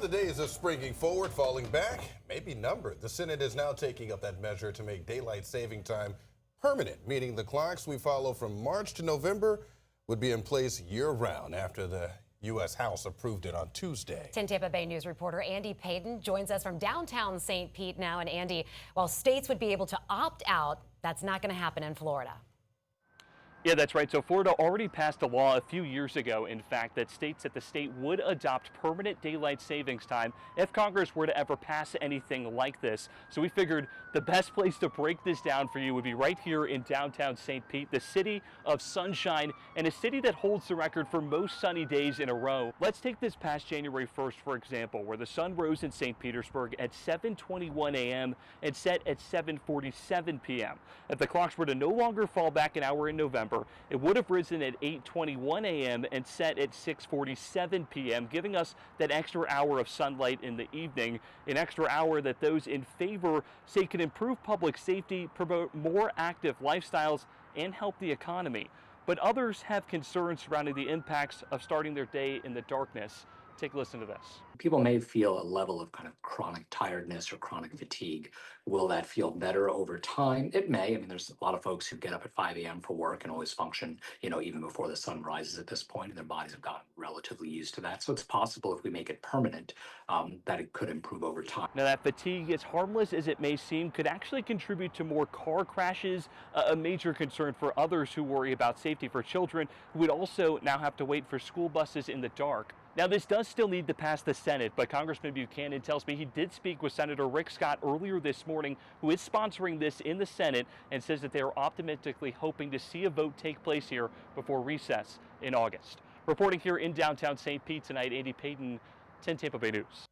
the days of springing forward, falling back, may be numbered. The Senate is now taking up that measure to make daylight saving time permanent, meaning the clocks we follow from March to November would be in place year-round after the U.S. House approved it on Tuesday. 10 Tampa Bay News reporter Andy Payton joins us from downtown St. Pete now. And Andy, while states would be able to opt out, that's not going to happen in Florida. Yeah, that's right. So Florida already passed a law a few years ago, in fact, that states that the state would adopt permanent daylight savings time if Congress were to ever pass anything like this. So we figured the best place to break this down for you would be right here in downtown St. Pete, the city of sunshine, and a city that holds the record for most sunny days in a row. Let's take this past January 1st, for example, where the sun rose in St. Petersburg at 7:21 a.m. and set at 7:47 p.m. If the clocks were to no longer fall back an hour in November, it would have risen at 8:21 a.m. and set at 6:47 p.m., giving us that extra hour of sunlight in the evening, an extra hour that those in favor say can improve public safety, promote more active lifestyles, and help the economy. But others have concerns surrounding the impacts of starting their day in the darkness. Take a listen to this. People may feel a level of kind of chronic tiredness or chronic fatigue. Will that feel better over time? It may. I mean, there's a lot of folks who get up at 5 a.m. for work and always function, even before the sun rises at this point, and their bodies have gotten relatively used to that. So it's possible if we make it permanent, that it could improve over time. Now, that fatigue, as harmless as it may seem, could actually contribute to more car crashes, a major concern for others who worry about safety for children who would also now have to wait for school buses in the dark. Now, this does still need to pass the Senate, but Congressman Buchanan tells me he did speak with Senator Rick Scott earlier this morning, who is sponsoring this in the Senate, and says that they are optimistically hoping to see a vote take place here before recess in August. Reporting here in downtown St. Pete tonight, Andy Payton, 10 Tampa Bay News.